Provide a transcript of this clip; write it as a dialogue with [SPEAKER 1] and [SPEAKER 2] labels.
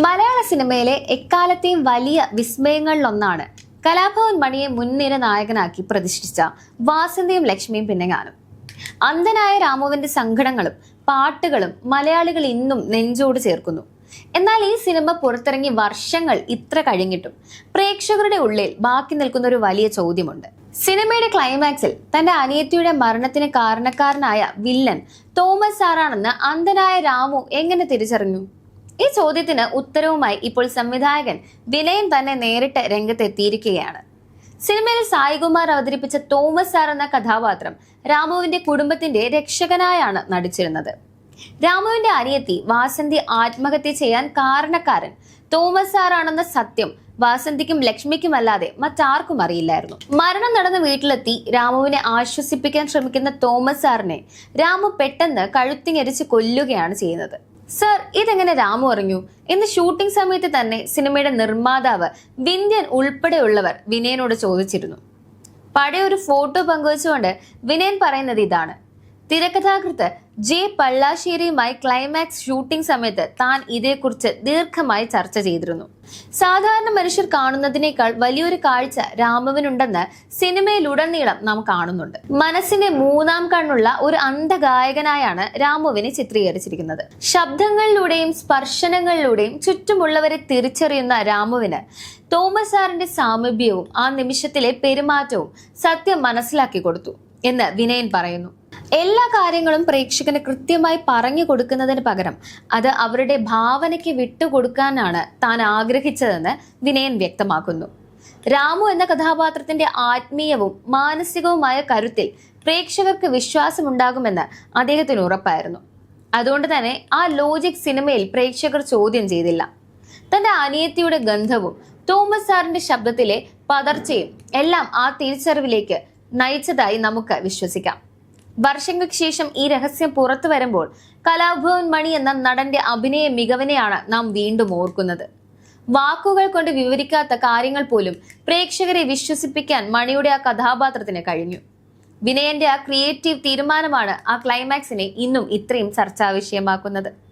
[SPEAKER 1] മലയാള സിനിമയിലെ എക്കാലത്തെയും വലിയ വിസ്മയങ്ങളിലൊന്നാണ് കലാഭവൻ മണിയെ മുൻനിര നായകനാക്കി പ്രതിഷ്ഠിച്ച വാസന്തിയും ലക്ഷ്മിയും പിന്നെ ഞാനും. അന്ധനായ രാമുവിന്റെ സങ്കടങ്ങളും പാട്ടുകളും മലയാളികൾ ഇന്നും നെഞ്ചോട് ചേർക്കുന്നു. എന്നാൽ ഈ സിനിമ പുറത്തിറങ്ങി വർഷങ്ങൾ ഇത്ര കഴിഞ്ഞിട്ടും പ്രേക്ഷകരുടെ ഉള്ളിൽ ബാക്കി നിൽക്കുന്ന ഒരു വലിയ ചോദ്യമുണ്ട്. സിനിമയുടെ ക്ലൈമാക്സിൽ തന്റെ അനിയത്തിയുടെ മരണത്തിന് കാരണക്കാരനായ വില്ലൻ തോമസ് സാറാണെന്ന് അന്ധനായ രാമു എങ്ങനെ തിരിച്ചറിഞ്ഞു? ഈ ചോദ്യത്തിന് ഉത്തരവുമായി ഇപ്പോൾ സംവിധായകൻ വിനയൻ തന്നെ നേരിട്ട് രംഗത്തെത്തിയിരിക്കുകയാണ്. സിനിമയിൽ സായികുമാർ അവതരിപ്പിച്ച തോമസ് സാർ എന്ന കഥാപാത്രം രാമുവിന്റെ കുടുംബത്തിന്റെ രക്ഷകനായാണ് നടിച്ചിരുന്നത്. രാമുവിന്റെ അനിയത്തി വാസന്തി ആത്മഹത്യ ചെയ്യാൻ കാരണക്കാരൻ തോമസ് സാറാണെന്ന സത്യം വാസന്തിക്കും ലക്ഷ്മിക്കുമല്ലാതെ മറ്റാർക്കും അറിയില്ലായിരുന്നു. മരണം നടന്ന വീട്ടിലെത്തി രാമുവിനെ ആശ്വസിപ്പിക്കാൻ ശ്രമിക്കുന്ന തോമസ് സാറിനെ രാമു പെട്ടെന്ന് കഴുത്തിങ്ങരിച്ച് കൊല്ലുകയാണ് ചെയ്യുന്നത്. സർ, ഇതെങ്ങനെ രാമു അറിഞ്ഞു എന്ന് ഷൂട്ടിംഗ് സമയത്ത് തന്നെ സിനിമയുടെ നിർമ്മാതാവ് വിന്ധ്യൻ ഉൾപ്പെടെയുള്ളവർ വിനയനോട് ചോദിച്ചിരുന്നു. പഴയ ഒരു ഫോട്ടോ പങ്കുവച്ചുകൊണ്ട് വിനയൻ പറയുന്നത് ഇതാണ്: തിരക്കഥാകൃത്ത് ജെ പള്ളാശ്ശേരിയുമായി ക്ലൈമാക്സ് ഷൂട്ടിംഗ് സമയത്ത് താൻ ഇതേക്കുറിച്ച് ദീർഘമായി ചർച്ച ചെയ്തിരുന്നു. സാധാരണ മനുഷ്യർ കാണുന്നതിനേക്കാൾ വലിയൊരു കാഴ്ച രാമുവിനുണ്ടെന്ന് സിനിമയിലുടനീളം നാം കാണുന്നുണ്ട്. മനസ്സിന്റെ മൂന്നാം കണ്ണുള്ള ഒരു അന്ധഗായകനായാണ് രാമുവിനെ ചിത്രീകരിച്ചിരിക്കുന്നത്. ശബ്ദങ്ങളിലൂടെയും സ്പർശനങ്ങളിലൂടെയും ചുറ്റുമുള്ളവരെ തിരിച്ചറിയുന്ന രാമുവിന് തോമസ് സാറിന്റെ സാമീപ്യവും ആ നിമിഷത്തിലെ പെരുമാറ്റവും സത്യം മനസ്സിലാക്കി കൊടുത്തു എന്ന് വിനയൻ പറയുന്നു. എല്ലാ കാര്യങ്ങളും പ്രേക്ഷകന് കൃത്യമായി പറഞ്ഞു കൊടുക്കുന്നതിന് പകരം അത് അവരുടെ ഭാവനയ്ക്ക് വിട്ടുകൊടുക്കാനാണ് താൻ ആഗ്രഹിച്ചതെന്ന് വിനയൻ വ്യക്തമാക്കുന്നു. രാമു എന്ന കഥാപാത്രത്തിന്റെ ആത്മീയവും മാനസികവുമായ കരുത്തിൽ പ്രേക്ഷകർക്ക് വിശ്വാസമുണ്ടാകുമെന്ന് അദ്ദേഹത്തിന് ഉറപ്പായിരുന്നു. അതുകൊണ്ട് തന്നെ ആ ലോജിക് സിനിമയിൽ പ്രേക്ഷകർ ചോദ്യം ചെയ്തില്ല. തന്റെ അനിയത്തിയുടെ ഗന്ധവും തോമസ് സാറിന്റെ ശബ്ദത്തിലെ പതർച്ചയും എല്ലാം ആ തിരിച്ചറിവിലേക്ക് നയിച്ചതായി നമുക്ക് വിശ്വസിക്കാം. വർഷങ്ങൾക്ക് ശേഷം ഈ രഹസ്യം പുറത്തു വരുമ്പോൾ കലാഭവൻ മണി എന്ന നടന്റെ അഭിനയ മികവിനെയാണ് നാം വീണ്ടും ഓർക്കുന്നത്. വാക്കുകൾ കൊണ്ട് വിവരിക്കാത്ത കാര്യങ്ങൾ പോലും പ്രേക്ഷകരെ വിശ്വസിപ്പിക്കാൻ മണിയുടെ ആ കഥാപാത്രത്തിന് കഴിഞ്ഞു. വിനയന്റെ ആ ക്രിയേറ്റീവ് തീരുമാനമാണ് ആ ക്ലൈമാക്സിനെ ഇന്നും ഇത്രയും ചർച്ചാ വിഷയമാക്കുന്നത്.